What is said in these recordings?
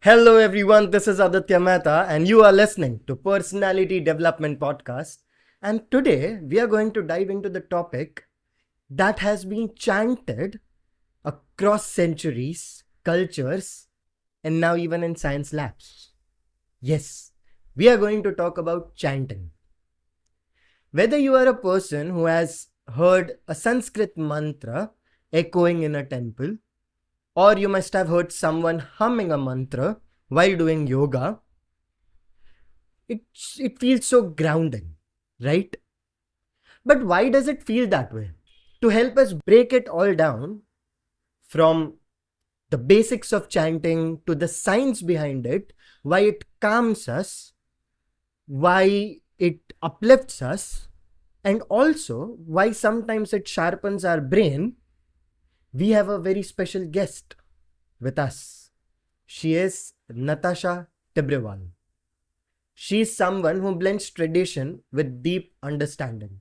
Hello everyone, this is Aditya Mehta and you are listening to Personality Development Podcast. And today we are going to dive into the topic that has been chanted across centuries, cultures, and now even in science labs. Yes, we are going to talk about chanting. Whether you are a person who has heard a Sanskrit mantra echoing in a temple, or you must have heard someone humming a mantra while doing yoga, it feels so grounding, right? But why does it feel that way? To help us break it all down from the basics of chanting to the science behind it, why it calms us, why it uplifts us, and also why sometimes it sharpens our brain, we have a very special guest with us. She is Natasha Tibrewal. She is someone who blends tradition with deep understanding.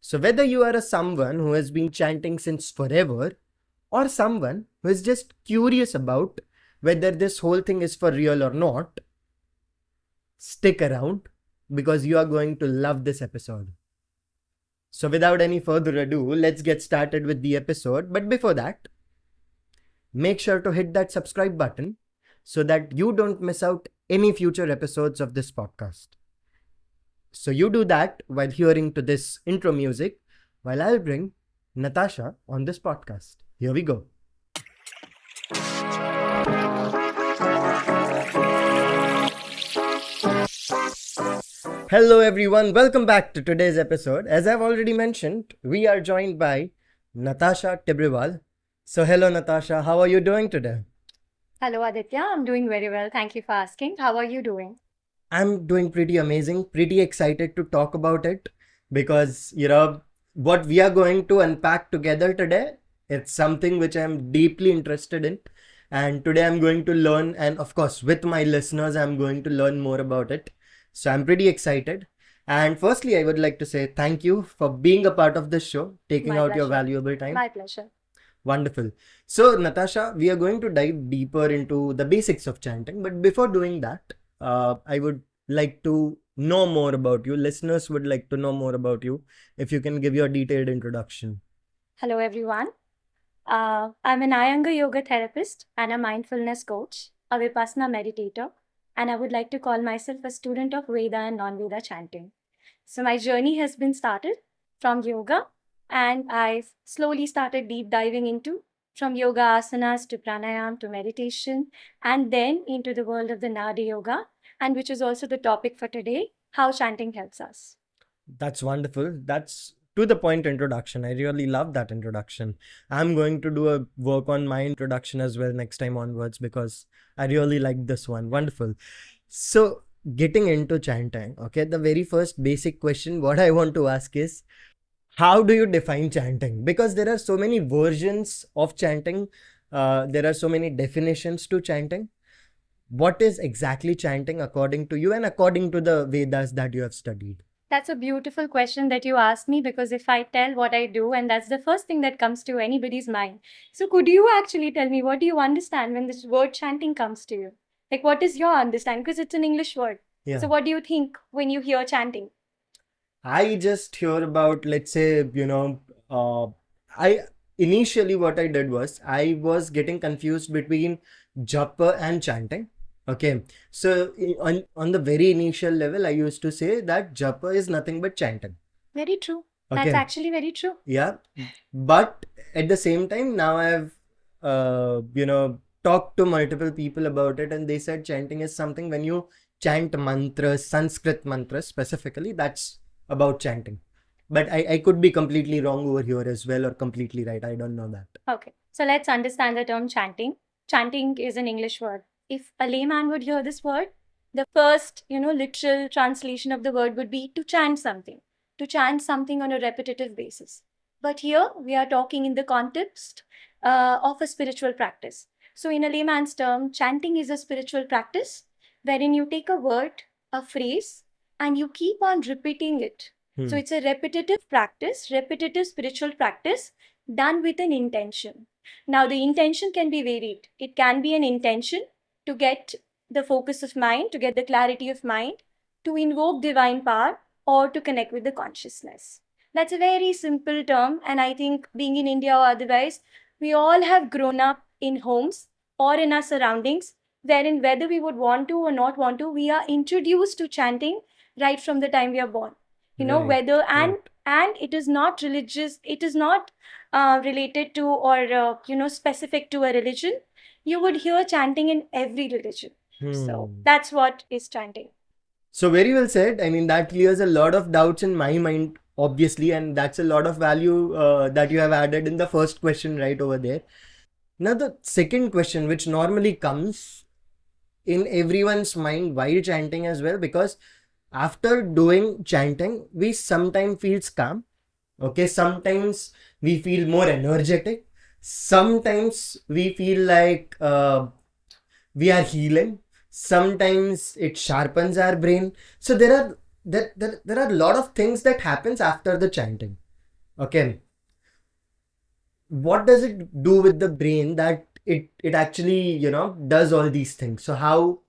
So, whether you are a someone who has been chanting since forever or someone who is just curious about whether this whole thing is for real or not, stick around because you are going to love this episode. So, without any further ado, let's get started with the episode. But before that, make sure to hit that subscribe button so that you don't miss out any future episodes of this podcast. So you do that while hearing to this intro music while I'll bring Natasha on this podcast. Here we go. Hello everyone, welcome back to today's episode. As I've already mentioned, we are joined by Natasha Tibrewal. So hello Natasha, how are you doing today? Hello, Aditya. I'm doing very well. Thank you for asking. How are you doing? I'm doing pretty amazing, pretty excited to talk about it because, what we are going to unpack together today, it's something which I'm deeply interested in. And today I'm going to learn, and of course, with my listeners, I'm going to learn more about it. So I'm pretty excited. And firstly, I would like to say thank you for being a part of this show, taking My out your pleasure. valuable time. My pleasure. Wonderful. So, Natasha, we are going to dive deeper into the basics of chanting. But before doing that, I would like to know more about you. Listeners would like to know more about you. If you can give your detailed introduction. Hello, everyone. I'm an Iyengar yoga therapist and a mindfulness coach, a Vipassana meditator, and I would like to call myself a student of Veda and non-Veda chanting. So my journey has been started from yoga, and I've slowly started deep diving into from yoga asanas to pranayam to meditation, and then into the world of the Nadi yoga, and which is also the topic for today, how chanting helps us. That's wonderful. That's to the point introduction. I really love that introduction. I'm going to do a work on my introduction as well next time onwards because I really like this one. Wonderful. So, getting into chanting, okay, the very first basic question what I want to ask is how do you define chanting? Because there are so many versions of chanting, there are so many definitions to chanting. What is exactly chanting according to you and according to the Vedas that you have studied? That's a beautiful question that you asked me because if I tell what I do, and that's the first thing that comes to anybody's mind. So, could you actually tell me what do you understand when this word chanting comes to you? Like, what is your understanding? Because it's an English word. Yeah. So, what do you think when you hear chanting? I just hear about, let's say, I initially what I did was I was getting confused between japa and chanting. Okay, so on the very initial level, I used to say that japa is nothing but chanting. Very true. That's Okay, actually very true. yeah, but at the same time, now I've talked to multiple people about it, and they said chanting is something when you chant mantras, Sanskrit mantras specifically, that's about chanting. But I could be completely wrong over here as well, or completely right. I don't know that. Okay, so let's understand the term chanting. Chanting is an English word. If a layman would hear this word, the first, literal translation of the word would be to chant something on a repetitive basis. But here we are talking in the context of a spiritual practice. So, in a layman's term, chanting is a spiritual practice wherein you take a word, a phrase, and you keep on repeating it. So, it's a repetitive practice, repetitive spiritual practice done with an intention. Now, the intention can be varied. It can be an intention to get the focus of mind, to get the clarity of mind, to invoke divine power, or to connect with the consciousness. That's a very simple term, and I think being in India or otherwise, we all have grown up in homes or in our surroundings wherein whether we would want to or not want to, we are introduced to chanting right from the time we are born. Right, Whether right. and it is not religious, it is not related to or specific to a religion. You would hear chanting in every religion. So that's what is chanting. So very well said. I mean, that clears a lot of doubts in my mind, obviously, and that's a lot of value that you have added in the first question right over there. Now, the second question, which normally comes in everyone's mind while chanting as well, because after doing chanting, we sometimes feel calm. Okay, sometimes we feel more energetic. Sometimes we feel like we are healing. Sometimes it sharpens our brain. So there are a lot of things that happens after the chanting. Okay, what does it do with the brain that it actually does all these things? So how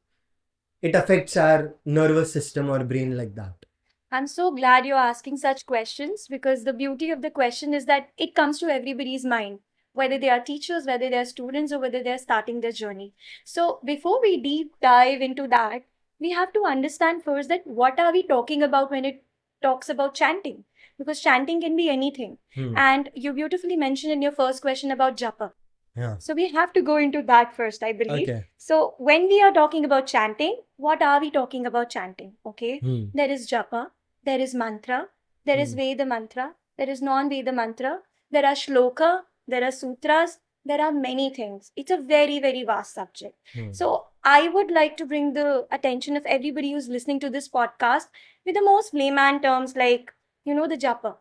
it affects our nervous system or brain like that? I'm so glad you're asking such questions, because the beauty of the question is that it comes to everybody's mind, whether they are teachers, whether they are students, or whether they're starting their journey. So before we deep dive into that, we have to understand first that what are we talking about when it talks about chanting? Because chanting can be anything. And you beautifully mentioned in your first question about japa. Yeah. So we have to go into that first, I believe. Okay. So when we are talking about chanting, what are we talking about chanting? Okay. There is japa, there is mantra, there is Veda mantra, there is non-Veda mantra, there are shloka, there are sutras, there are many things. It's a very, very vast subject. So I would like to bring the attention of everybody who's listening to this podcast with the most layman terms like, the japa,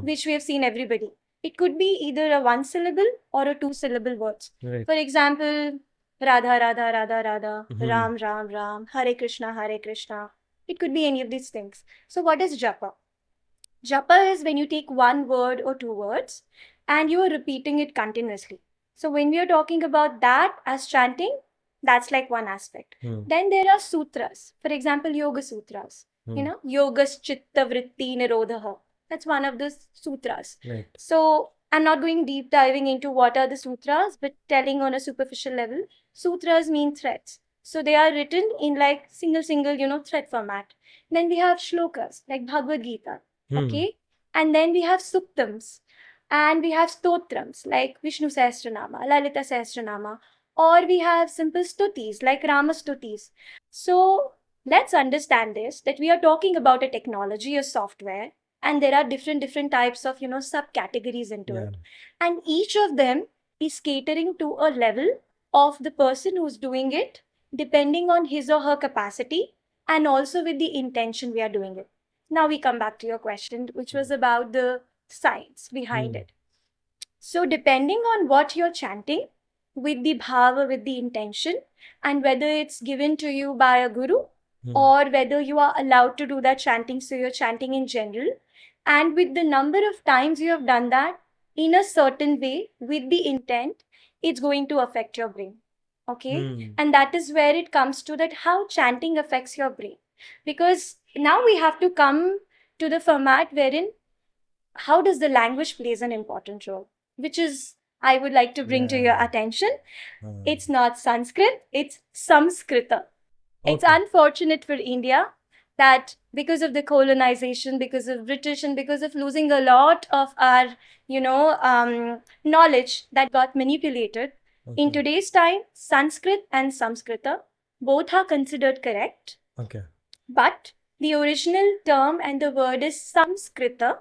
which we have seen everybody. It could be either a one syllable or a two syllable words. Right. For example, Radha, Radha, Radha, Radha, Ram, Ram, Ram, Hare Krishna, Hare Krishna. It could be any of these things. So what is japa? Japa is when you take one word or two words and you are repeating it continuously. So when we are talking about that as chanting, that's like one aspect. Then there are sutras. For example, Yoga Sutras. Yogas Chitta Vritti Nirodha. That's one of the sutras. Right. So I'm not going deep diving into what are the sutras, but telling on a superficial level, sutras mean threads. So they are written in like single, thread format. Then we have shlokas, like Bhagavad Gita. Okay. And then we have suktams. And we have stotrams, like Vishnu Sahasranama, Lalita Sahasranama. Or we have simple stutis, like Rama stutis. So let's understand this, that we are talking about a technology, a software, and there are different types of subcategories into it, and each of them is catering to a level of the person who's doing it, depending on his or her capacity and also with the intention we are doing it. Now we come back to your question, which was about the science behind it. So depending on what you're chanting, with the bhava, with the intention, and whether it's given to you by a guru or whether you are allowed to do that chanting, so you're chanting in general, and with the number of times you have done that in a certain way with the intent, it's going to affect your brain. Okay. And that is where it comes to that how chanting affects your brain. Because now we have to come to the format wherein how does the language plays an important role, which is I would like to bring to your attention. It's not Sanskrit, it's Samskrita. It's unfortunate for India that because of the colonization, because of British, and because of losing a lot of our, knowledge that got manipulated. In today's time, Sanskrit and Samskrita, both are considered correct. Okay. But the original term and the word is Samskrita.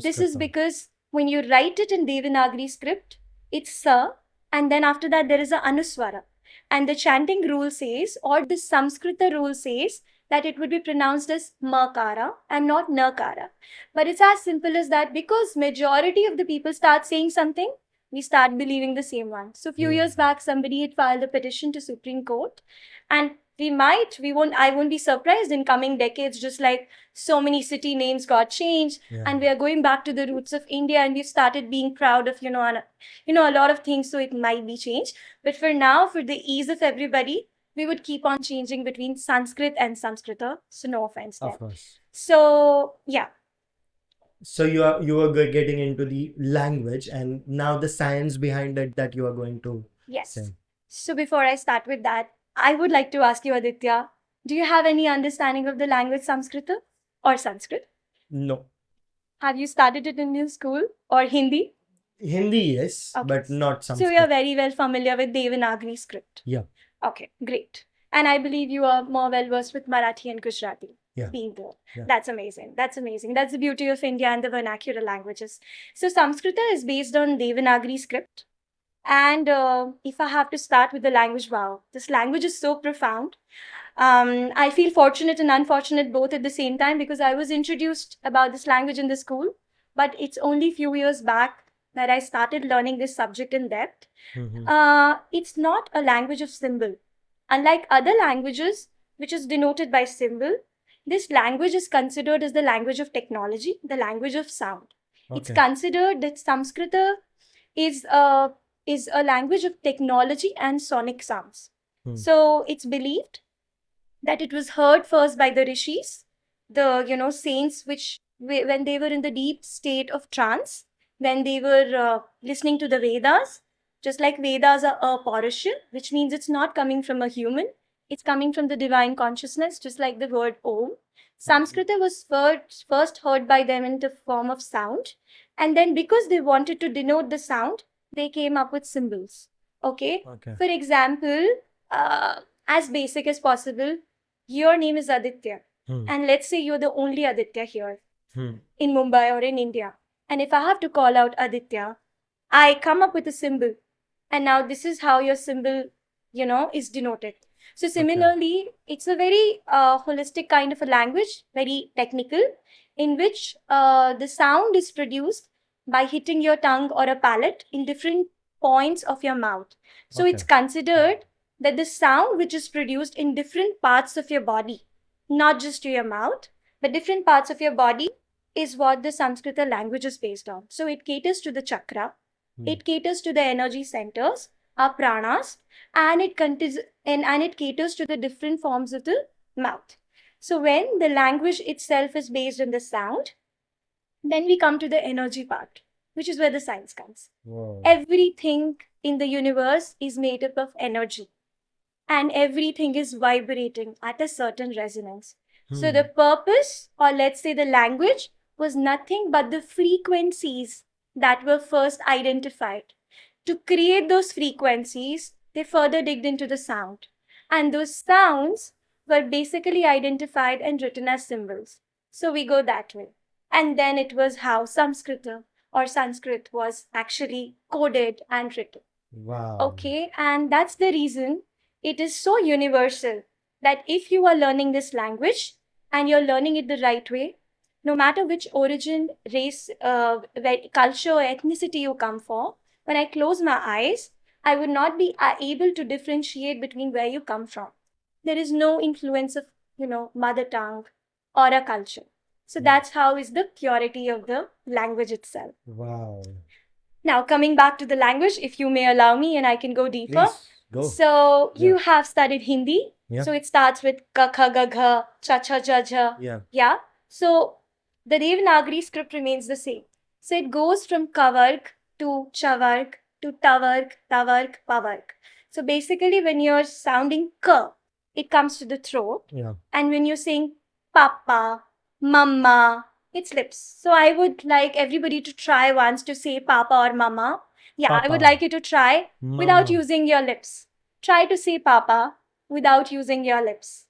This is because when you write it in Devanagari script, it's Sa, and then after that there is a Anuswara. And the chanting rule says, or the Samskrita rule says, that it would be pronounced as Makara and not Nakara. But it's as simple as that, because majority of the people start saying something, we start believing the same one. So a few years back, somebody had filed a petition to Supreme Court, and I won't be surprised in coming decades, just like so many city names got changed, and we are going back to the roots of India, and we've started being proud of, a lot of things, so it might be changed. But for now, for the ease of everybody, we would keep on changing between Sanskrit and Samskrita. So no offense there. Of course. So yeah, So you are getting into the language and now the science behind it that you are going to yes. say. So before I start with that, I would like to ask you, Aditya, do you have any understanding of the language Samskrita or Sanskrit? No. Have you studied it in your school or Hindi? Hindi, yes, Okay. but not So Sanskrit. you are very well familiar with Devanagari script. Yeah. Okay, great. And I believe you are more well versed with Marathi and Gujarati. Yeah. Being there. Yeah. That's amazing. That's amazing. That's the beauty of India and the vernacular languages. So Samskrita is based on Devanagari script. And if I have to start with the language, wow, this language is so profound. I feel fortunate and unfortunate both at the same time because I was introduced about this language in the school, but it's only a few years back that I started learning this subject in depth. It's not a language of symbol. Unlike other languages, which is denoted by symbol, this language is considered as the language of technology, the language of sound. It's Okay. considered that Samskrita is a language of technology and sonic sounds. So it's believed that it was heard first by the rishis, the saints, which when they were in the deep state of trance, when they were listening to the Vedas. Just like Vedas are Paurusha, which means it's not coming from a human, it's coming from the divine consciousness, just like the word Om. Samskrita was first heard by them in the form of sound, and then because they wanted to denote the sound, they came up with symbols. Okay. Okay. For example, as basic as possible, your name is Aditya, and let's say you're the only Aditya here in Mumbai or in India. And if I have to call out Aditya, I come up with a symbol. And now this is how your symbol, is denoted. So similarly, it's a very holistic kind of a language, very technical, in which the sound is produced by hitting your tongue or a palate in different points of your mouth. So it's considered that the sound which is produced in different parts of your body, not just to your mouth, but different parts of your body, is what the Sanskrita language is based on. So it caters to the chakra, it caters to the energy centers, our pranas, and it caters to the different forms of the mouth. So when the language itself is based on the sound, then we come to the energy part, which is where the science comes. Wow. Everything in the universe is made up of energy, and everything is vibrating at a certain resonance. So the purpose, or let's say the language, was nothing but the frequencies that were first identified. To create those frequencies, they further digged into the sound. And those sounds were basically identified and written as symbols. So we go that way. And then it was how Samskrita or Sanskrit was actually coded and written. Wow. Okay, and that's the reason it is so universal that if you are learning this language and you're learning it the right way, no matter which origin, race, culture, or ethnicity you come from, when I close my eyes, I would not be able to differentiate between where you come from. There is no influence of, mother tongue or a culture. So that's how is the purity of the language itself. Wow. Now, coming back to the language, if you may allow me, and I can go deeper. Please go. So you have studied Hindi. Yeah. So it starts with ka, kha, ga, gha, cha, cha, ja, ja. Yeah. Yeah. So the Devanagari script remains the same. So it goes from kavarg to chavarg to tavarg, pavarg. So basically, when you're sounding ka, it comes to the throat. Yeah. And when you're saying papa, mama, it's lips. So I would like everybody to try once to say papa or mama. Yeah, I would Papa. like you to try without Mama. using your lips. Try to say papa without using your lips.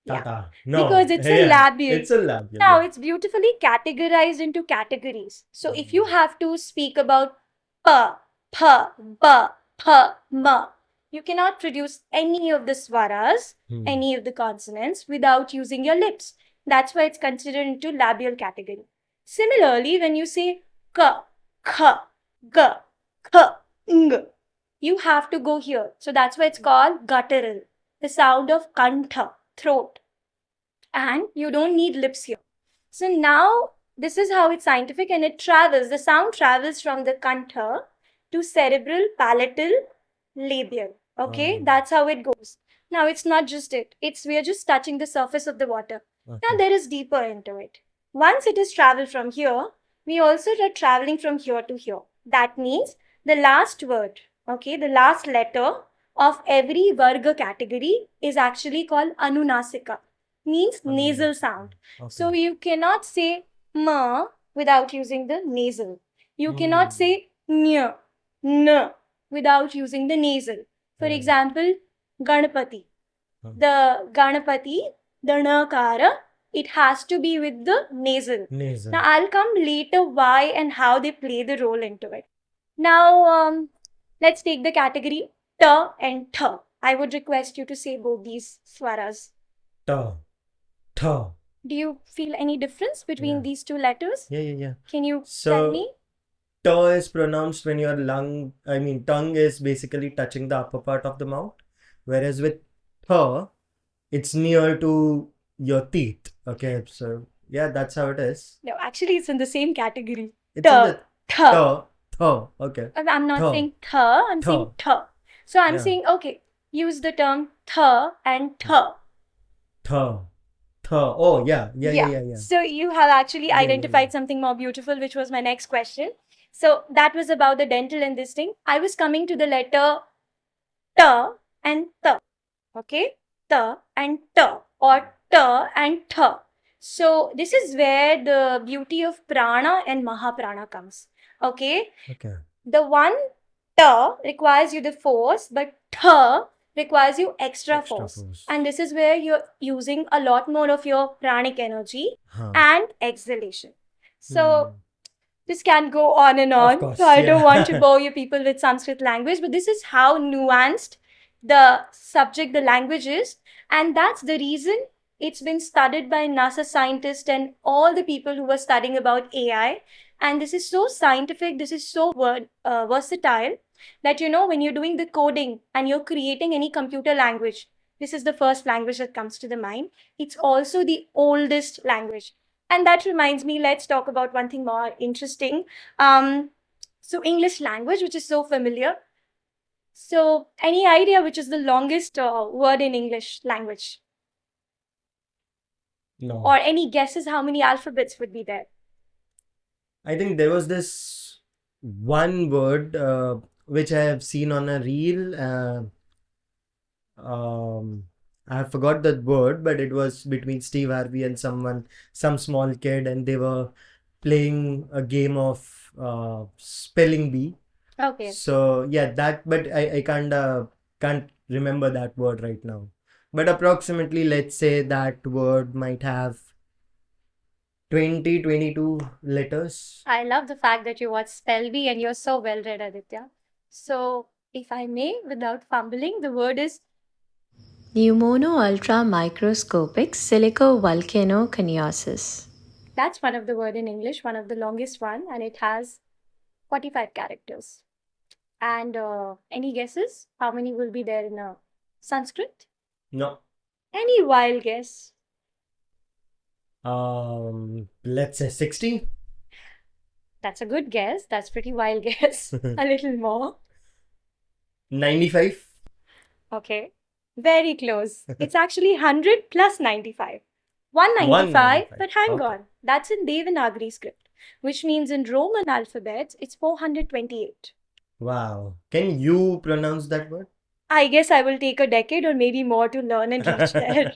Yeah. Tata. No. Because it's a labial. It's a labial. Now, yeah. it's beautifully categorized into categories. So if you have to speak about pa, pa, ba, pa, ma, you cannot produce any of the swaras, any of the consonants without using your lips. That's why it's considered into labial category. Similarly, when you say ka, kha, ga, kha, ng, you have to go here. So that's why it's called guttural, the sound of kantha, throat. And you don't need lips here. So now this is how it's scientific, and it travels. The sound travels from the kantha to cerebral, palatal, labial. Okay, Oh. that's how it goes. Now it's not just it. We are just touching the surface of the water. Now Okay. there is deeper into it. Once it is traveled from here, we also are traveling from here to here. That means the last word, okay, the last letter of every Varga category is actually called Anunasika, means nasal sound. So Okay. you cannot say ma without using the nasal. You cannot Hmm. say nya, n without using the nasal. For Right. example, Ganapati. Huh. The Ganapati, the Nakara, it has to be with the nasal. Nasal. Now, I'll come later why and how they play the role into it. Now, let's take the category ta and tha. I would request you to say both these swaras. Ta. Ta. Do you feel any difference between Yeah. these two letters? Yeah. Can you tell So, me? ta is pronounced when your tongue is basically touching the upper part of the mouth, whereas with tha, it's near to your teeth. Okay, so yeah, that's how it is. No, actually, it's in the same category. It's in Ta, the tha. tha. Okay. I'm not Tha. saying tha, I'm saying tha. So I'm Yeah. saying, okay, use the term tha and tha. Tha. Tha. Oh, yeah. So you have actually Yeah. identified something more beautiful, which was my next question. So that was about the dental and this thing. I was coming to the letter ta and ta. Okay? Ta and ta, or ta and tha. So this is where the beauty of prana and mahaprana comes. Okay? Okay. The one ta requires you the force, but tha requires you extra force. And this is where you're using a lot more of your pranic energy Huh. and exhalation. So Hmm. this can go on and on. course, So I don't yeah. want to bore you people with Sanskrit language, but this is how nuanced the subject, the language is. And that's the reason it's been studied by NASA scientists and all the people who are studying about AI. And this is so scientific, this is so versatile that, you know, when you're doing the coding and you're creating any computer language, this is the first language that comes to the mind. It's also the oldest language. And that reminds me, let's talk about one thing more interesting. So English language, which is so familiar. So any idea which is the longest word in English language? No. Or any guesses how many alphabets would be there? I think there was this one word which I have seen on a reel. I forgot that word, but it was between Steve Harvey and some small kid, and they were playing a game of spelling bee. Okay. So yeah, but I can't remember that word right now. But approximately, let's say that word might have 22 letters. I love the fact that you watch Spell Bee and you're so well read, Aditya. So if I may, without fumbling, the word is Pneumono-ultramicroscopic silicovolcanoconiosis. that's one of the word in English, one of the longest one, and it has 45 characters. And any guesses? How many will be there in Sanskrit? No. Any wild guess? Let's say 60. That's a good guess. That's pretty wild guess. A little more. 95. Okay. Very close. It's actually 100 plus 95. 195, 195. but hang Okay. on. That's in Devanagari script, which means in Roman alphabets, it's 428. Wow. Can you pronounce that word? I guess I will take a decade or maybe more to learn and reach there.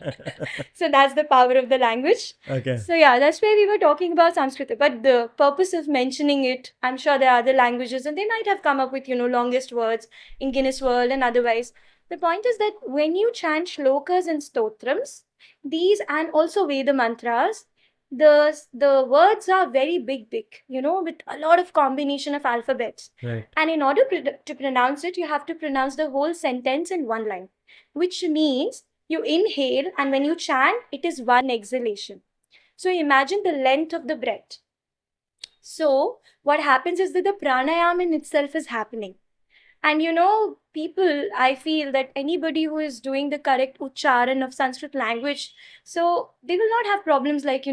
So that's the power of the language. Okay. So yeah, that's where we were talking about Sanskrit. But the purpose of mentioning it, I'm sure there are other languages and they might have come up with, longest words in Guinness World and otherwise. The point is that when you chant shlokas and stotrams, these and also Veda mantras, the words are very big, with a lot of combination of alphabets. Right. And in order to pronounce it, you have to pronounce the whole sentence in one line, which means you inhale, and when you chant, it is one exhalation. So imagine the length of the breath. So what happens is that the pranayama in itself is happening. And people, I feel that anybody who is doing the correct ucharan of Sanskrit language, so they will not have problems like,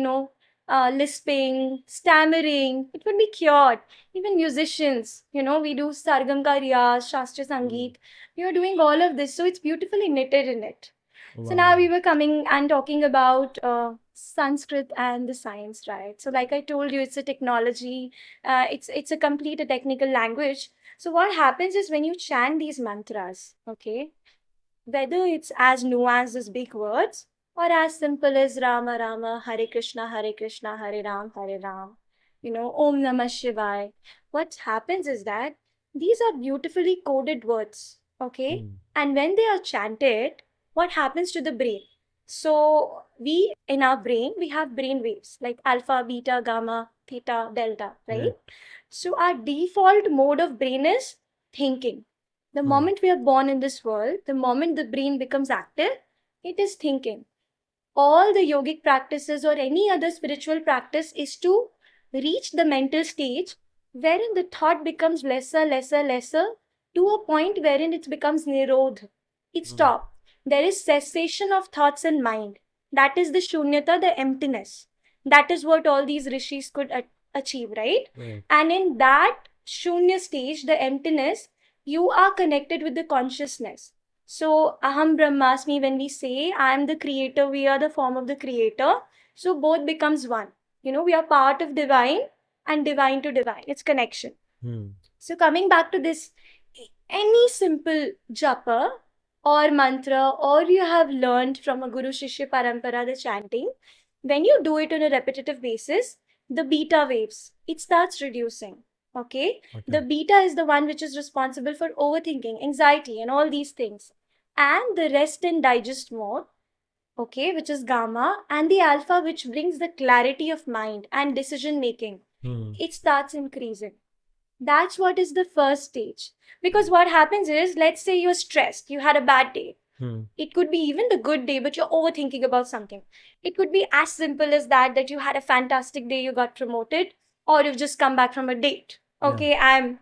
lisping, stammering. It would be cured. Even musicians, we do sargam ka riyaz, shastra sangeet. We are doing all of this, so it's beautifully knitted in it. So now we were coming and talking about Sanskrit and the science, right? So like I told you, it's a technology. It's a complete a technical language. So what happens is when you chant these mantras, okay, whether it's as nuanced as big words or as simple as Rama Rama, Hare Krishna, Hare Krishna, Hare Ram, Hare Ram, Om Namah Shivaya. What happens is that these are beautifully coded words, okay? And when they are chanted, what happens to the brain? So in our brain, we have brain waves like alpha, beta, gamma, theta, delta, right? So our default mode of brain is thinking. The moment we are born in this world, the moment the brain becomes active, it is thinking. All the yogic practices or any other spiritual practice is to reach the mental stage wherein the thought becomes lesser, lesser, lesser to a point wherein it becomes nirodh. It stops. There is cessation of thoughts and mind. That is the shunyata, the emptiness. That is what all these rishis could achieve, right? And in that shunya stage, the emptiness, you are connected with the consciousness. So, Aham Brahmasmi, when we say I am the creator, we are the form of the creator. So, both becomes one. We are part of divine and divine to divine. It's connection. So, coming back to this, any simple japa or mantra, or you have learned from a Guru Shishya Parampara, the chanting, when you do it on a repetitive basis, the beta waves, it starts reducing. Okay? The beta is the one which is responsible for overthinking, anxiety, and all these things. And the rest and digest mode, okay, which is gamma, and the alpha, which brings the clarity of mind and decision making, it starts increasing. That's what is the first stage. Because what happens is, let's say you're stressed, you had a bad day. It could be even the good day, but you're overthinking about something. It could be as simple as that you had a fantastic day, you got promoted, or you've just come back from a date. Okay, I'm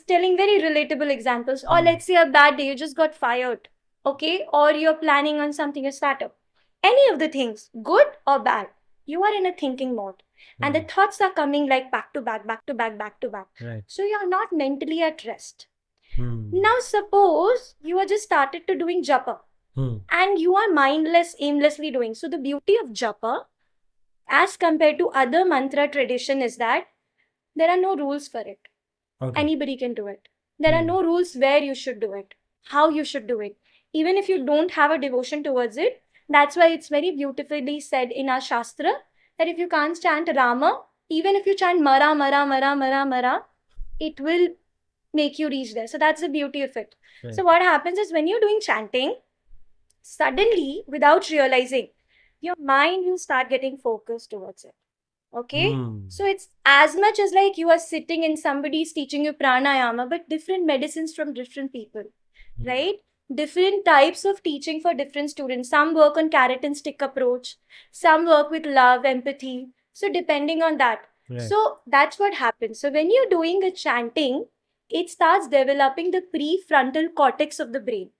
telling very relatable examples. Or let's say a bad day, you just got fired. Okay, or you're planning on something, a startup. Any of the things, good or bad, you are in a thinking mode. And the thoughts are coming like back to back, back to back, back to back. So you're not mentally at rest. Now suppose you are just started to doing japa and you are mindless, aimlessly doing. So the beauty of japa as compared to other mantra tradition is that there are no rules for it. Anybody can do it. There are no rules where you should do it, how you should do it. Even if you don't have a devotion towards it, that's why it's very beautifully said in our Shastra that if you can't chant Rama, even if you chant Mara, Mara, Mara, Mara, Mara, it will make you reach there. So that's the beauty of it. So what happens is when you're doing chanting, suddenly, without realizing, your mind will start getting focused towards it. Okay? So it's as much as like you are sitting and somebody's teaching you pranayama, but different medicines from different people, right? Different types of teaching for different students. Some work on carrot and stick approach. Some work with love, empathy. So depending on that. So that's what happens. So when you're doing a chanting, it starts developing the prefrontal cortex of the brain.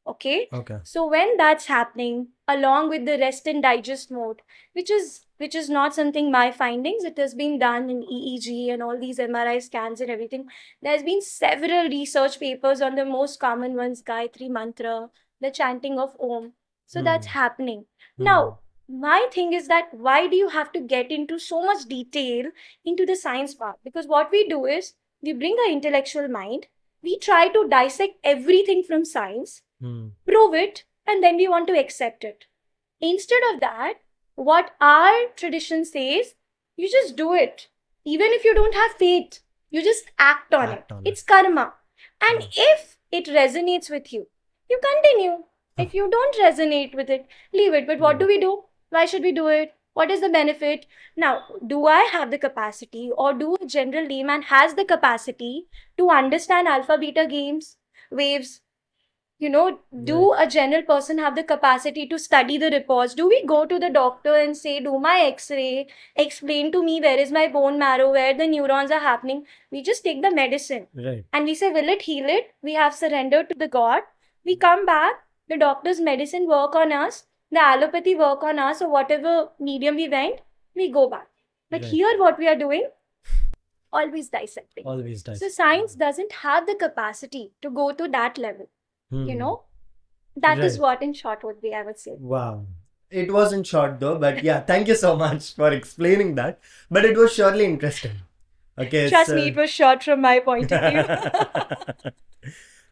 Okay? So when that's happening, along with the rest and digest mode, which is not something my findings, it has been done in EEG and all these MRI scans and everything. There's been several research papers on the most common ones, Gayatri Mantra, the chanting of Om. So that's happening. Now, my thing is that why do you have to get into so much detail into the science part? Because what we do is, we bring our intellectual mind, we try to dissect everything from science, prove it, and then we want to accept it. Instead of that, what our tradition says, you just do it. Even if you don't have faith, you just act on it. It's karma. And if it resonates with you, you continue. If you don't resonate with it, leave it. But what do we do? Why should we do it? What is the benefit? Now, do I have the capacity, or do a general layman has the capacity to understand alpha beta games, waves? Do a general person have the capacity to study the reports? Do we go to the doctor and say, do my x-ray, explain to me where is my bone marrow, where the neurons are happening? We just take the medicine. And we say, will it heal it? We have surrendered to the God. We come back, the doctor's medicine work on us, the allopathy work on us, or whatever medium we went, we go back. But Right. here, what we are doing, always dissecting. Always So does. science doesn't have the capacity to go to that level. You Hmm. know, that is Right. what in short would be, I would say. Wow. It wasn't short though, but yeah, thank you so much for explaining that. But it was surely interesting. Okay, Trust me, it was short from my point of view.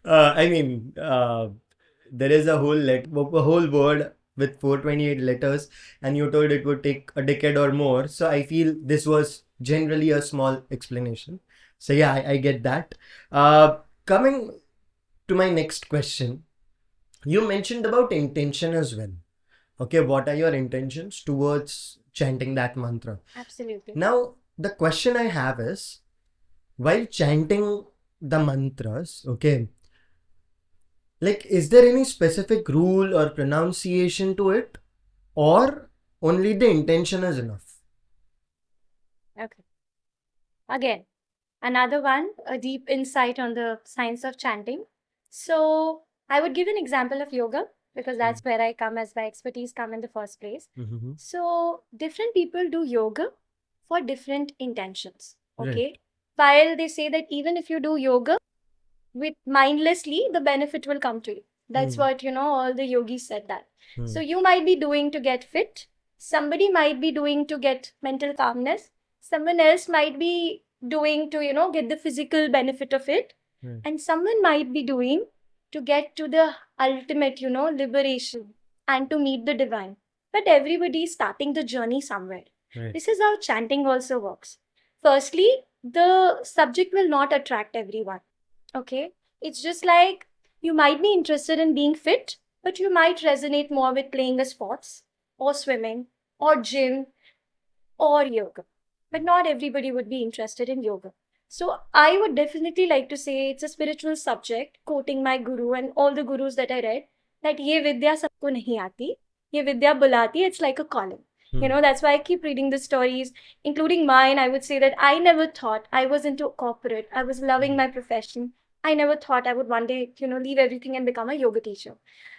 I mean, there is a whole word with 428 letters, and you told it would take a decade or more. So I feel this was generally a small explanation. So yeah, I get that. Coming to my next question, you mentioned about intention as well. Okay, what are your intentions towards chanting that mantra? Absolutely. Now, the question I have is, while chanting the mantras, okay, like, is there any specific rule or pronunciation to it, or only the intention is enough? Okay. Again, another one, a deep insight on the science of chanting. So I would give an example of yoga because that's where I come as my expertise come in the first place. Mm-hmm. So different people do yoga for different intentions. Right. Okay. While they say that even if you do yoga with mindlessly, the benefit will come to you. That's Hmm. what, all the yogis said that. Hmm. So you might be doing to get fit. Somebody might be doing to get mental calmness. Someone else might be doing to, get the physical benefit of it. Right. And someone might be doing to get to the ultimate, liberation and to meet the divine. But everybody is starting the journey somewhere. Right. This is how chanting also works. Firstly, the subject will not attract everyone. Okay. It's just like you might be interested in being fit, but you might resonate more with playing a sports or swimming or gym or yoga. But not everybody would be interested in yoga. So I would definitely like to say it's a spiritual subject, quoting my guru and all the gurus that I read, that ye vidya sabko nahi aati, ye vidya bulati, it's like a calling. That's why I keep reading the stories, including mine. I would say that I never thought I was into corporate. I was loving my profession. I never thought I would one day, leave everything and become a yoga teacher.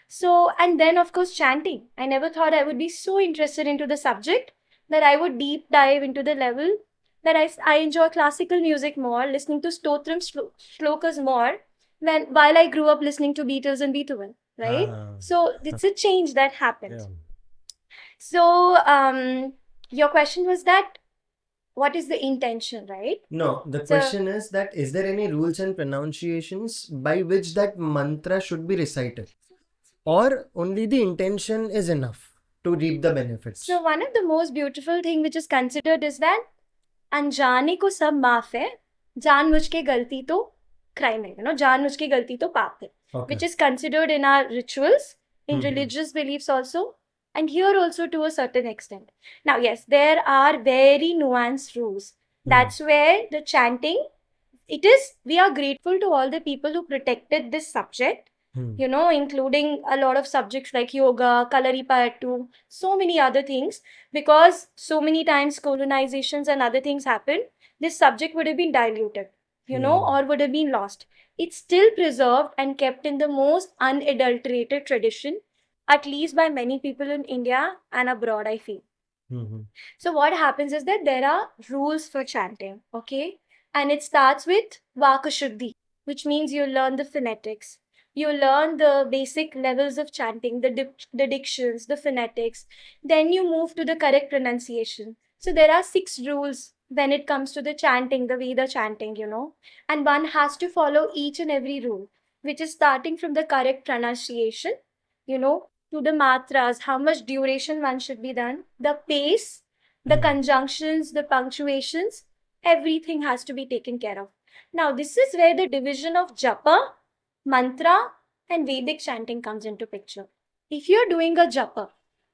So, and then of course, chanting. I never thought I would be so interested into the subject that I would deep dive into the level that I enjoy classical music more, listening to stotram shlokas more, while I grew up listening to Beatles and Beethoven, right? So it's a change that happens. Yeah. So your question was that what is the intention, right? No, the So- question is that is there any rules and pronunciations by which that mantra should be recited, or only the intention is enough to reap the benefits? So one of the most beautiful thing which is considered is that अनजाने को सब माफ है, जानबूझ के गलती तो crime है, जानबूझ के गलती तो पाप है, Okay. which is considered in our rituals, in Mhm. religious beliefs also, and here also to a certain extent. Now, yes, there are very nuanced rules. That's where the chanting, we are grateful to all the people who protected this subject, including a lot of subjects like yoga, Kalaripayattu, so many other things, because so many times colonizations and other things happened, this subject would have been diluted, or would have been lost. It's still preserved and kept in the most unadulterated tradition, at least by many people in India and abroad, I feel. Mhm. So what happens is that there are rules for chanting, okay? And it starts with Vakashuddhi, which means you learn the phonetics. You learn the basic levels of chanting, the dictions, the phonetics. Then you move to the correct pronunciation. So there are 6 rules when it comes to the chanting, the Veda chanting, and one has to follow each and every rule, which is starting from the correct pronunciation, to the matras, how much duration one should be done, the pace, the conjunctions, the punctuations, everything has to be taken care of. Now, this is where the division of japa, mantra, and Vedic chanting comes into picture. If you're doing a japa,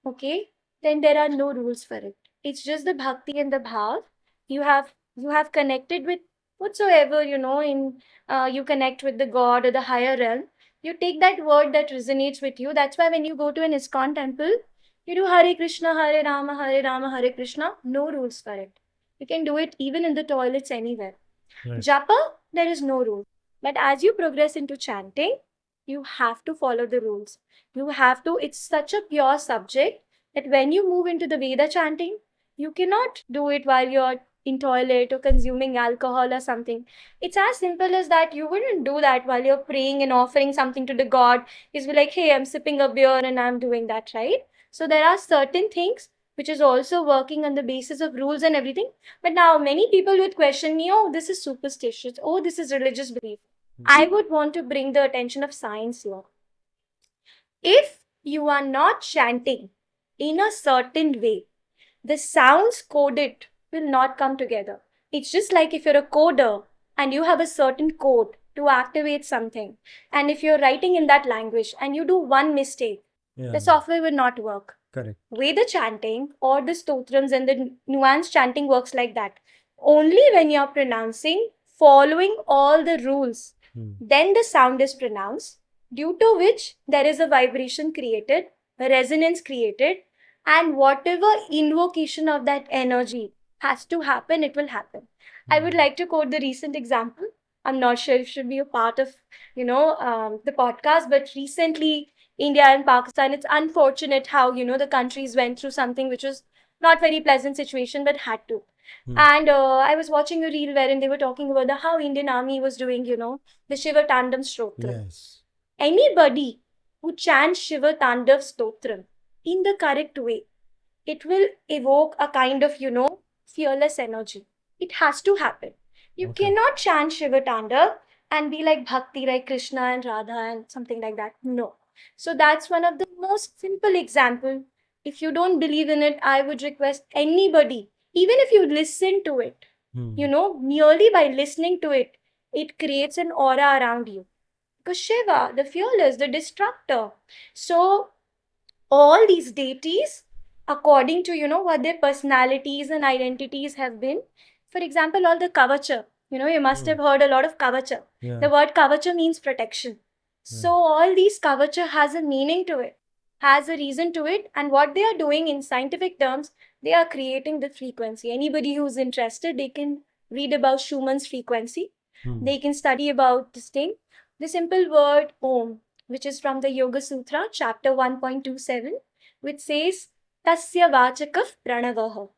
okay, then there are no rules for it. It's just the bhakti and the bhav. You have connected with whatsoever, you connect with the God or the higher realm. You take that word that resonates with you. That's why when you go to an ISKCON temple, you do Hare Krishna, Hare Rama, Hare Krishna. No rules for it. You can do it even in the toilets anywhere. Right. Japa, there is no rule. But as you progress into chanting, you have to follow the rules. You have to, it's such a pure subject that when you move into the Veda chanting, You cannot do it while you're in toilet or consuming alcohol or something. It's as simple as that. You wouldn't do that while you're praying and offering something to the God. Is be like, hey, I'm sipping a beer and I'm doing that, right? So there are certain things which is also working on the basis of rules and everything. But now many people would question me, oh, this is superstitious, oh, this is religious belief. I would want to bring the attention of science here. If you are not chanting in a certain way, the sounds coded will not come together. It's just like if you're a coder and you have a certain code to activate something, and if you're writing in that language and you do one mistake, the software will not work. Correct. Veda chanting or the stotrams and the nuanced chanting works like that. Only when you're pronouncing, following all the rules, then the sound is pronounced, due to which there is a vibration created, a resonance created, and whatever invocation of that energy has to happen, it will happen. I would like to quote the recent example. I'm not sure if it should be a part of, the podcast, but recently India and Pakistan, it's unfortunate how, the countries went through something which was not very pleasant situation, but had to. And I was watching a reel wherein they were talking about how Indian army was doing, the Shiva Tandam Stotram. Yes. Anybody who chants Shiva Tandav Stotram in the correct way, it will evoke a kind of, fearless energy. It has to happen. You Okay. cannot chant Shiva Tandav and be like Bhakti, like Krishna and Radha and something like that. No. So that's one of the most simple example. If you don't believe in it, I would request anybody, even if you listen to it, merely by listening to it, it creates an aura around you. Because Shiva, the fearless, the destructor. So all these deities, according to what their personalities and identities have been. For example, all the kavacha. You must have heard a lot of kavacha. Yeah. The word kavacha means protection. So all these kavacha has a meaning to it, has a reason to it, and what they are doing in scientific terms, they are creating the frequency. Anybody who's interested, they can read about Schumann's frequency. They can study about this thing. The simple word Om, which is from the Yoga Sutra, chapter 1.27, which says Tasya Vachakav Pranavaha,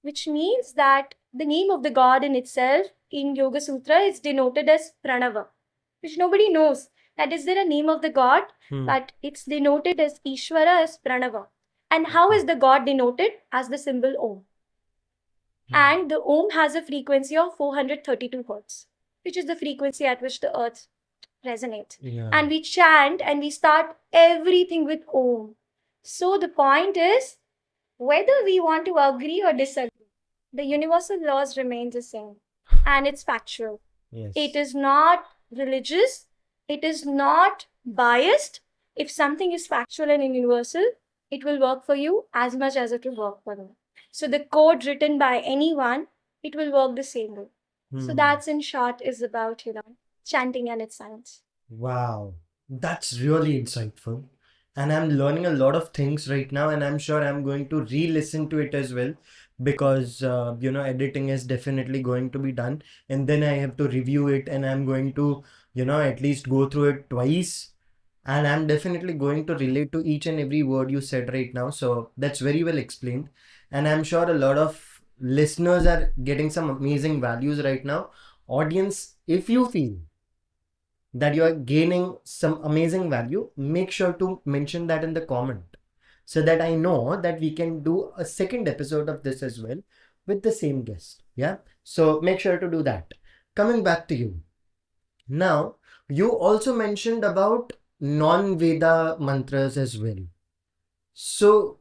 which means that the name of the God in itself in Yoga Sutra is denoted as Pranava, which nobody knows. That is there a name of the God, but it's denoted as Ishvara as Pranava. And how is the God denoted? As the symbol Om. And the Om has a frequency of 432 hertz, which is the frequency at which the earth resonates. Yeah. And we chant and we start everything with Om. So the point is, whether we want to agree or disagree, the universal laws remain the same. And it's factual. Yes. It is not religious. It is not biased. If something is factual and universal, it will work for you as much as it will work for them. So the code written by anyone, it will work the same way. So that's in short is about, chanting and its science. Wow, that's really insightful. And I'm learning a lot of things right now, and I'm sure I'm going to re-listen to it as well because editing is definitely going to be done, and then I have to review it, and I'm going to at least go through it twice, and I'm definitely going to relate to each and every word you said right now. So that's very well explained, and I'm sure a lot of listeners are getting some amazing values right now. Audience, if you feel that you are gaining some amazing value, make sure to mention that in the comment so that I know that we can do a second episode of this as well with the same guest. Yeah. So make sure to do that. Coming back to you. Now, you also mentioned about non-Veda mantras as well. So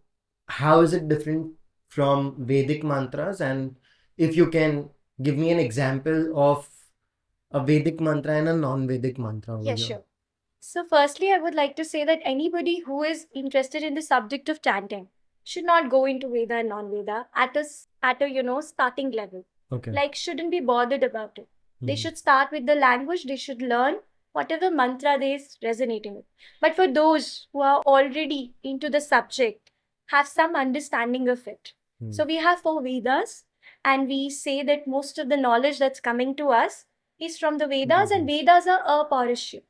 how is it different from Vedic mantras? And if you can give me an example of a Vedic mantra and a non-Vedic mantra over Yeah, here. sure. So firstly, I would like to say that anybody who is interested in the subject of chanting should not go into Veda and non-Veda at a starting level. Okay. Like shouldn't be bothered about it. They should start with the language. They should learn whatever mantra they is resonating with. But for those who are already into the subject, have some understanding of it. So we have 4 Vedas, and we say that most of the knowledge that's coming to us is from the Vedas, and Vedas are Aparishya.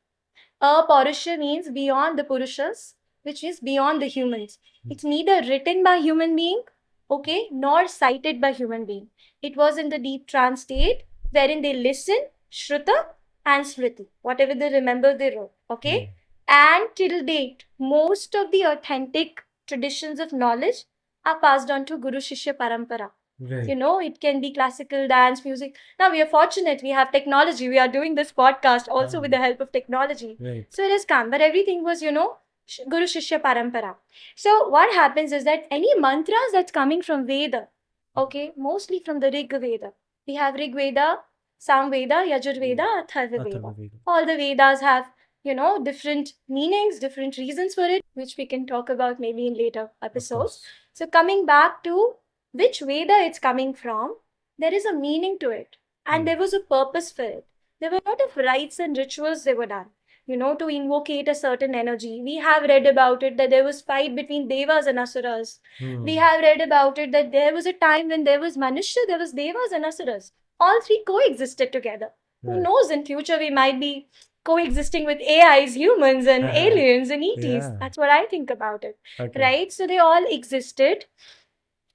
Aparishya means beyond the Purushas, which is beyond the humans. It's neither written by human being okay, nor cited by human being. It was in the deep trance state wherein they listen, Shruta and Smriti. Whatever they remember, they wrote, okay? And till date, most of the authentic traditions of knowledge are passed on to Guru Shishya Parampara. Right. You know, it can be classical, dance, music. Now we are fortunate, we have technology. We are doing this podcast also with the help of technology. Right. So it has come, but everything was, Guru Shishya Parampara. So what happens is that any mantras that's coming from Veda, okay, mostly from the Rig Veda. We have Rig Veda, Sam Veda, Yajur Veda, Atharva Veda. Atharva Veda. All the Vedas have, different meanings, different reasons for it, which we can talk about maybe in later Of episodes. course. So coming back to which Veda it's coming from, there is a meaning to it. And there was a purpose for it. There were a lot of rites and rituals they were done, to invocate a certain energy. We have read about it that there was fight between devas and asuras. We have read about it that there was a time when there was Manushya, there was devas and asuras. All three coexisted together. Who Right. knows, in future we might be coexisting with AIs, humans and Uh-huh. aliens and ETs. Yeah. That's what I think about it. Okay. Right? So they all existed.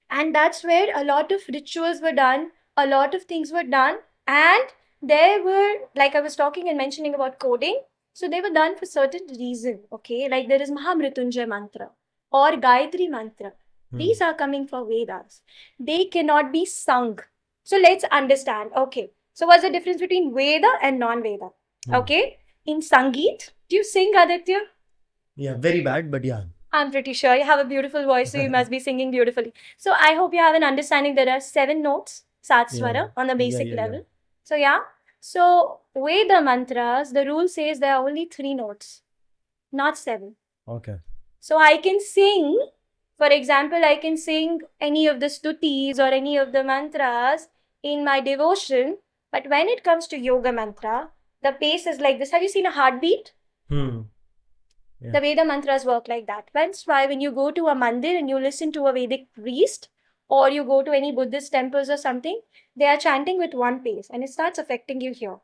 And that's where a lot of rituals were done, a lot of things were done. And there were, like I was talking and mentioning about coding, so they were done for certain reason, okay? Like there is Mahamrityunjay mantra or Gayatri mantra. These are coming from Vedas. They cannot be sung. So let's understand, okay? So what's the difference between Veda and non-Veda? Okay? In Sangeet, do you sing, Aditya? Yeah, very bad, but yeah. I'm pretty sure you have a beautiful voice, so you must be singing beautifully. So I hope you have an understanding. There are 7 notes, Sat Swara, Yeah. on the basic Yeah. level. So yeah. So Veda mantras, the rule says there are only 3 notes, not 7. Okay. So I can sing, for example, I can sing any of the stutis or any of the mantras in my devotion. But when it comes to yoga mantra, the pace is like this. Have you seen a heartbeat? Yeah. The Veda mantras work like that. That's why when you go to a mandir and you listen to a Vedic priest, or you go to any Buddhist temples or something, they are chanting with one pace and it starts affecting you here.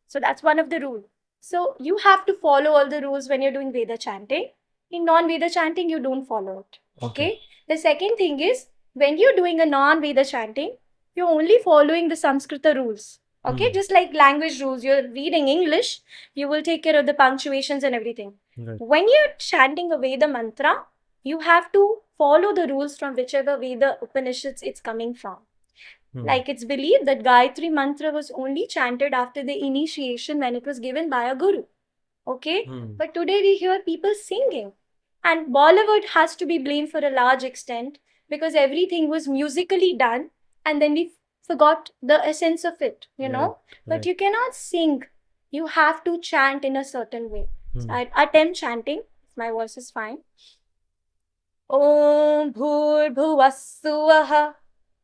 So that's one of the rules. So you have to follow all the rules when you're doing Veda chanting. In non-Veda chanting, you don't follow it. Okay? The second thing is, when you're doing a non-Veda chanting, you're only following the Sanskrita rules. Okay? Just like language rules, you're reading English, you will take care of the punctuations and everything. Right. When you're chanting a Veda mantra, you have to follow the rules from whichever Veda Upanishads it's coming from. Like it's believed that Gayatri mantra was only chanted after the initiation when it was given by a guru. Okay? But today we hear people singing. And Bollywood has to be blamed for a large extent because everything was musically done and then we forgot the essence of it, know. But you cannot sing. You have to chant in a certain way. So I attempt chanting if my voice is fine. Om Bhur Bhuvassuvaha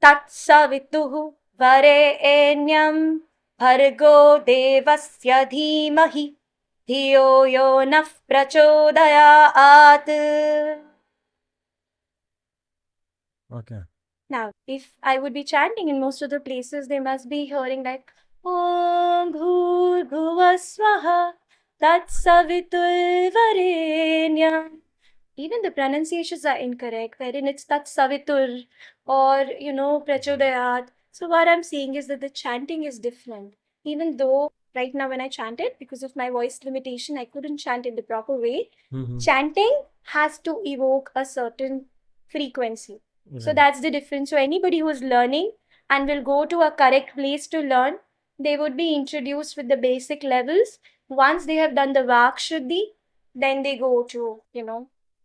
Tat Savituhu Varenyam Bhargo Devasya Dhimahi Dhiyo Yo Nah Prachodayat. Okay. Now, if I would be chanting in most of the places, they must be hearing like Om Bhur Bhuvaswaha Tat Savitur Varenyam. Even the pronunciations are incorrect, wherein it's Tat Savitur or, Prachodayat. So what I'm saying is that the chanting is different. Even though right now when I chanted, because of my voice limitation, I couldn't chant in the proper way. Chanting has to evoke a certain frequency. So that's the difference. So anybody who's learning and will go to a correct place to learn, they would be introduced with the basic levels. Once they have done the Vak Shuddhi, then they go to,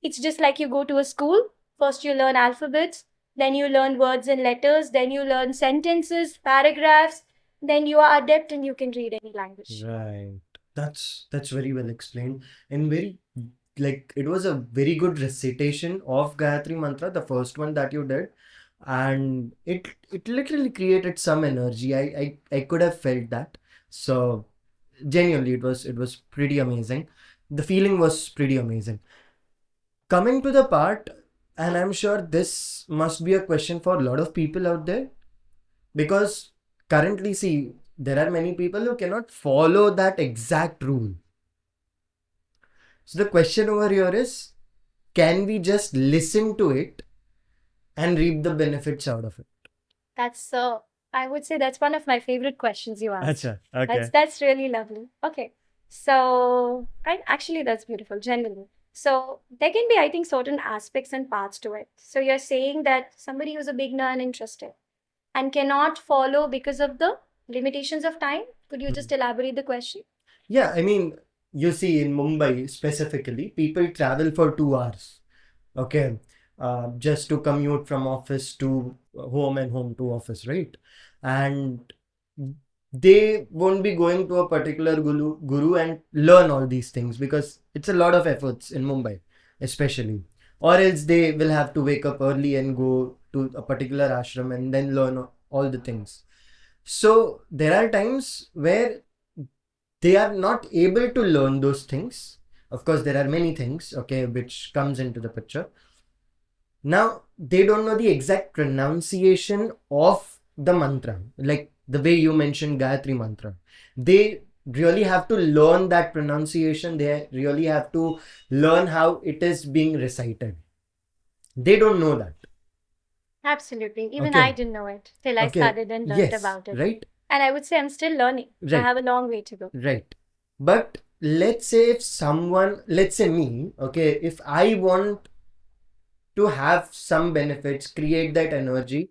it's just like you go to a school. First you learn alphabets, then you learn words and letters, then you learn sentences, paragraphs, then you are adept and you can read any language. Right. That's very well explained and very it was a very good recitation of Gayatri Mantra, the first one that you did, and it literally created some energy. I could have felt that. So genuinely, it was pretty amazing. The feeling was pretty amazing. Coming to the part, and I'm sure this must be a question for a lot of people out there, because currently, see, there are many people who cannot follow that exact rule. So the question over here is, can we just listen to it and reap the benefits out of it. That's I would say that's one of my favorite questions you asked. Acha, okay. That's really lovely. Okay. So actually that's beautiful, genuinely. So there can be, I think, certain aspects and paths to it. So you're saying that somebody who's a beginner and interested and cannot follow because of the limitations of time. Could you just elaborate the question? Yeah, I mean, you see, in Mumbai specifically, people travel for 2 hours, okay, just to commute from office to home and home to office, right? And they won't be going to a particular guru and learn all these things because it's a lot of efforts in Mumbai, especially. Or else they will have to wake up early and go to a particular ashram and then learn all the things. So there are times where they are not able to learn those things. Of course, there are many things, okay, which comes into the picture. Now, they don't know the exact pronunciation of the mantra, like the way you mentioned Gayatri mantra. They really have to learn that pronunciation. They really have to learn how it is being recited. They don't know that. Absolutely. Even Okay. I didn't know it till I Okay. started and learned Yes, about it. right? And I would say I'm still learning. I Right. have a long way to go. Right. But let's say if someone, let's say me, okay, if I want to have some benefits, create that energy,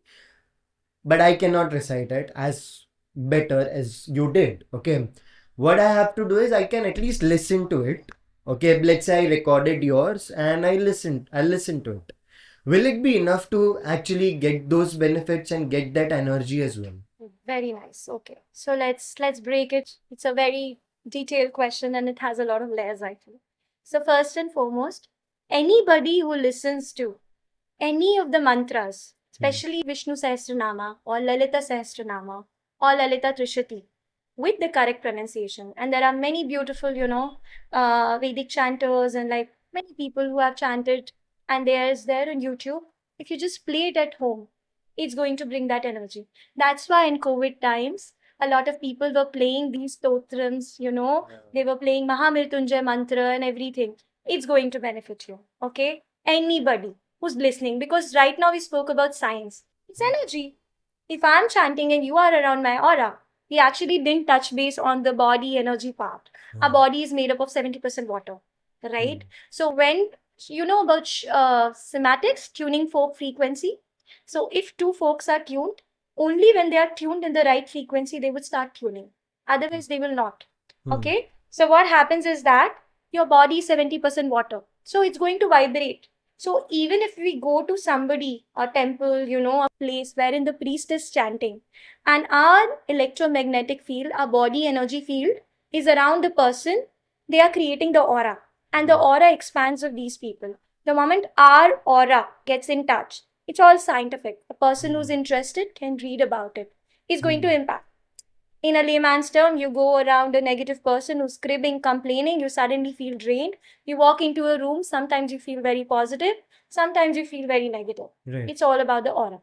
but I cannot recite it as better as you did, okay, what I have to do is I can at least listen to it. Okay, let's say I recorded yours and I listen to it. Will it be enough to actually get those benefits and get that energy as well? Very nice. Okay. So let's break it. It's a very detailed question and it has a lot of layers, I feel. So first and foremost, anybody who listens to any of the mantras, especially Vishnu Sahasranama or Lalita Sahasranama or Lalita Trishati, with the correct pronunciation. And there are many beautiful, Vedic chanters and like many people who have chanted, and there's there on YouTube. If you just play it at home, it's going to bring that energy. That's why in COVID times, a lot of people were playing these stotrams, they were playing Mahamrityunjay mantra and everything. It's going to benefit you. Okay? Anybody who's listening, because right now we spoke about science. It's energy. If I'm chanting and you are around my aura, we actually didn't touch base on the body energy part. Our body is made up of 70% water, right? So when you know about cymatics, tuning fork frequency. So if two forks are tuned, only when they are tuned in the right frequency, they would start tuning. Otherwise, they will not. Okay? So what happens is that your body is 70% water. So it's going to vibrate. So even if we go to somebody, a temple, a place wherein the priest is chanting, and our electromagnetic field, our body energy field is around the person, they are creating the aura. And the aura expands of these people. The moment our aura gets in touch, it's all scientific. A person who's interested can read about it. It's going to impact. In a layman's term, you go around a negative person who's cribbing, complaining, you suddenly feel drained. You walk into a room, sometimes you feel very positive, sometimes you feel very negative. Right. It's all about the aura.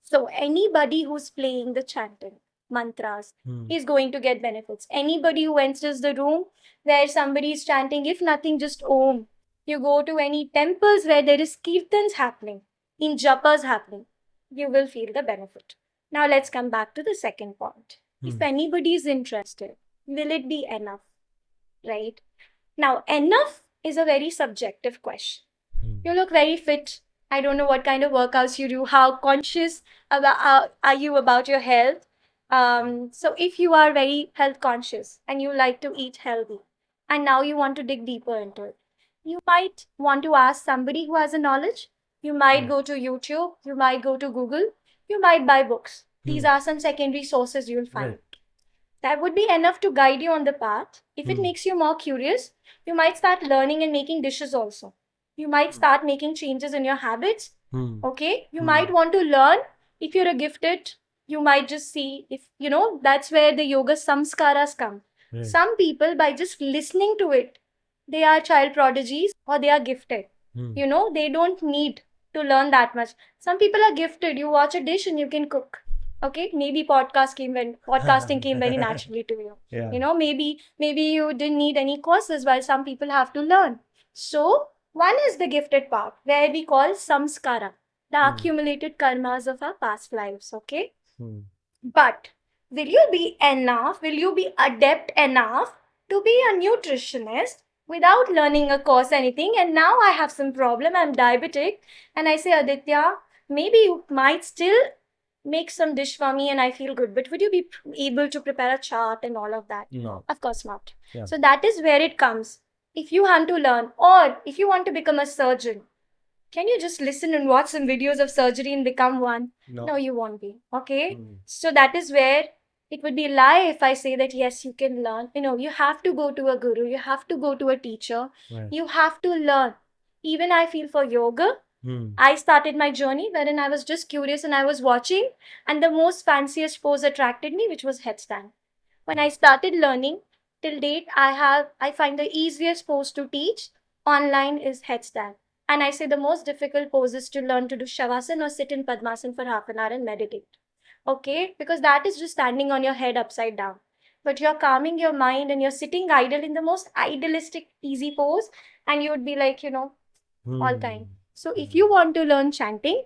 So anybody who's playing the chanting, mantras, is going to get benefits. Anybody who enters the room where somebody is chanting, if nothing, just Om. You go to any temples where there is kirtans happening, in japas happening, you will feel the benefit. Now let's come back to the second point. If anybody is interested, will it be enough? Right? Now, enough is a very subjective question. You look very fit. I don't know what kind of workouts you do, how conscious are you about your health. So if you are very health conscious and you like to eat healthy, and now you want to dig deeper into it, you might want to ask somebody who has a knowledge. You might go to YouTube, you might go to Google, you might buy books. These are some secondary sources you'll find. Right. That would be enough to guide you on the path. If it makes you more curious, you might start learning and making dishes also. You might start making changes in your habits. Okay? You might want to learn. If you're a gifted, you might just see if, that's where the yoga samskaras come. Right. Some people, by just listening to it, they are child prodigies or they are gifted. They don't need to learn that much. Some people are gifted. You watch a dish and you can cook. Okay, maybe podcasting came very naturally to you. Yeah. Maybe you didn't need any courses, while some people have to learn. So one is the gifted part where we call samskara. the Hmm. accumulated karmas of our past lives, okay? Hmm. But will you be enough? Will you be adept enough to be a nutritionist without learning a course, anything? And now I have some problem. I'm diabetic, and I say, Aditya, maybe you might still make some dish for me, and I feel good. But would you be able to prepare a chart and all of that? No. Of course not. Yeah. So that is where it comes. If you want to learn, or if you want to become a surgeon, can you just listen and watch some videos of surgery and become one? No. No, you won't be. Okay. Hmm. So that is where it would be a lie if I say that yes, you can learn. You have to go to a guru, you have to go to a teacher, Right. you have to learn. Even I feel for yoga, Hmm. I started my journey wherein I was just curious and I was watching, and the most fanciest pose attracted me, which was headstand. When I started learning, till date, I find the easiest pose to teach online is headstand. And I say the most difficult pose is to learn to do shavasana or sit in padmasana for half an hour and meditate. Okay? Because that is just standing on your head upside down. But you're calming your mind and you're sitting idle in the most idealistic, easy pose, and you would be like, all kind. So if you want to learn chanting,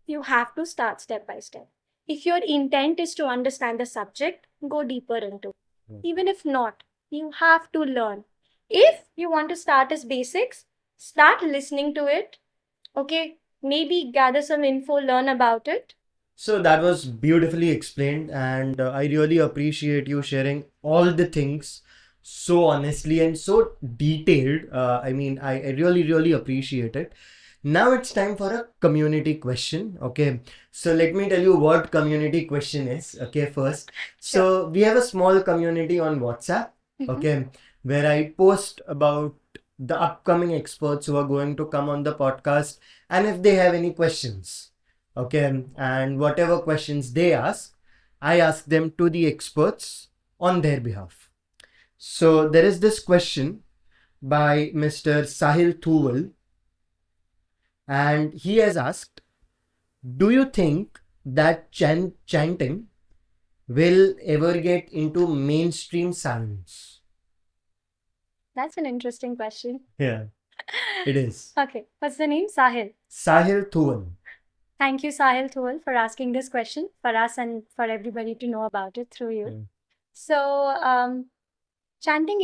you have to start step by step. If your intent is to understand the subject, go deeper into it. Even if not, you have to learn. If you want to start as basics, start listening to it. Okay, maybe gather some info, learn about it. So that was beautifully explained, and I really appreciate you sharing all the things so honestly and so detailed. I really, really appreciate it. Now it's time for a community question. Okay, so let me tell you what community question is. Okay, first. So we have a small community on WhatsApp. Okay, where I post about the upcoming experts who are going to come on the podcast, and if they have any questions. Okay, and whatever questions they ask, I ask them to the experts on their behalf. So there is this question by Mr. Sahil Thuval, and he has asked, do you think that chanting will ever get into mainstream science? That's an interesting question. Yeah, it is. Okay, what's the name? Sahil. Sahil Thuval. Thank you, Sahil Thual, for asking this question for us and for everybody to know about it through you. Mm. So, chanting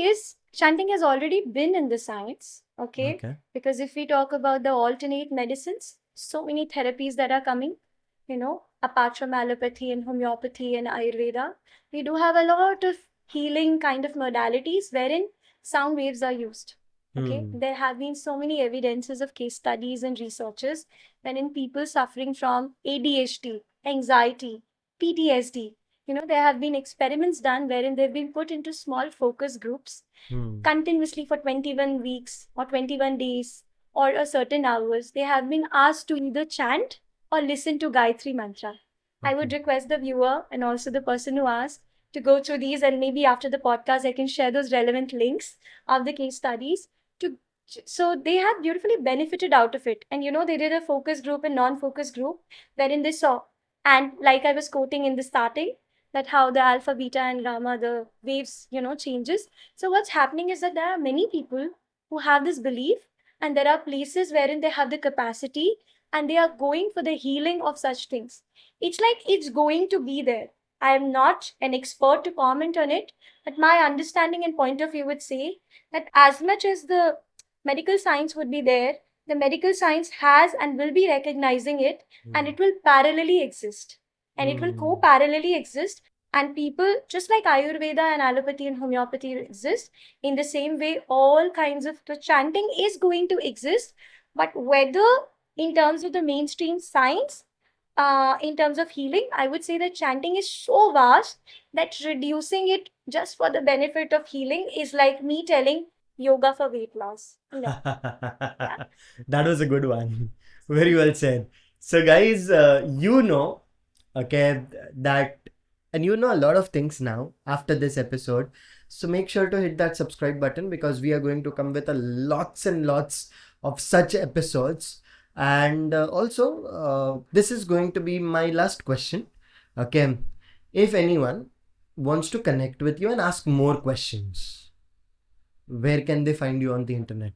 has already been in the science, okay? Because if we talk about the alternate medicines, so many therapies that are coming, apart from allopathy and homeopathy and Ayurveda, we do have a lot of healing kind of modalities wherein sound waves are used. Okay, there have been so many evidences of case studies and researches wherein people suffering from ADHD, anxiety, PTSD, there have been experiments done wherein they've been put into small focus groups continuously for 21 weeks or 21 days or a certain hours. They have been asked to either chant or listen to Gayatri Mantra. I would request the viewer and also the person who asked to go through these, and maybe after the podcast, I can share those relevant links of the case studies. So they have beautifully benefited out of it. And they did a focus group and non-focus group wherein they saw, and like I was quoting in the starting, that how the alpha, beta, and gamma, the waves, changes. So what's happening is that there are many people who have this belief, and there are places wherein they have the capacity and they are going for the healing of such things. It's like it's going to be there. I am not an expert to comment on it, but my understanding and point of view would say that as much as the medical science would be there, the medical science has and will be recognizing it, and it will parallelly exist. And it will co-parallelly exist. And people, just like Ayurveda and allopathy and homeopathy exist, in the same way, all kinds of the chanting is going to exist. But whether in terms of the mainstream science, in terms of healing, I would say that chanting is so vast that reducing it just for the benefit of healing is like me telling yoga for weight loss. No. That was a good one. Very well said. So guys, okay, that, and you know a lot of things now after this episode. So make sure to hit that subscribe button, because we are going to come with lots and lots of such episodes. And also, this is going to be my last question. Okay, if anyone wants to connect with you and ask more questions, where can they find you on the internet?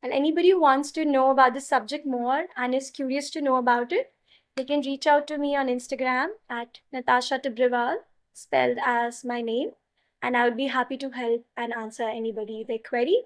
And anybody who wants to know about the subject more and is curious to know about it, They can reach out to me on Instagram at Natasha Tibrewal, spelled as my name, and I would be happy to help and answer anybody their query.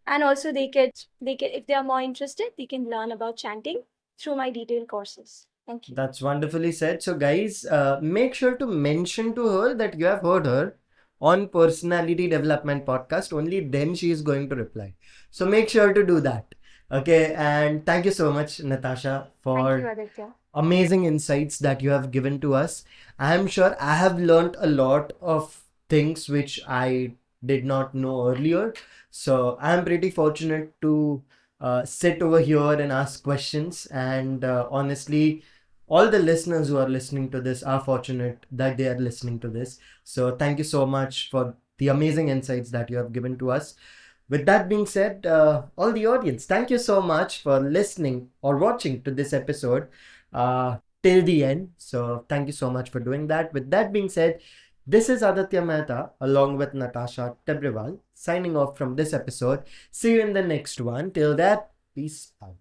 And also they can if they are more interested, they can learn about chanting through my detailed courses. Thank you. That's wonderfully said. So, guys, make sure to mention to her that you have heard her on Personality Development Podcast. Only then she is going to reply. So, make sure to do that. Okay. And thank you so much, Natasha, Thank you, for Aditya. amazing insights that you have given to us. I am sure I have learned a lot of things which I did not know earlier. So, I am pretty fortunate to sit over here and ask questions. And honestly, all the listeners who are listening to this are fortunate that they are listening to this. So, thank you so much for the amazing insights that you have given to us. With that being said, all the audience, thank you so much for listening or watching to this episode till the end. So, thank you so much for doing that. With that being said, this is Aditya Mehta along with Natasha Tibrewal signing off from this episode. See you in the next one. Till that, peace out.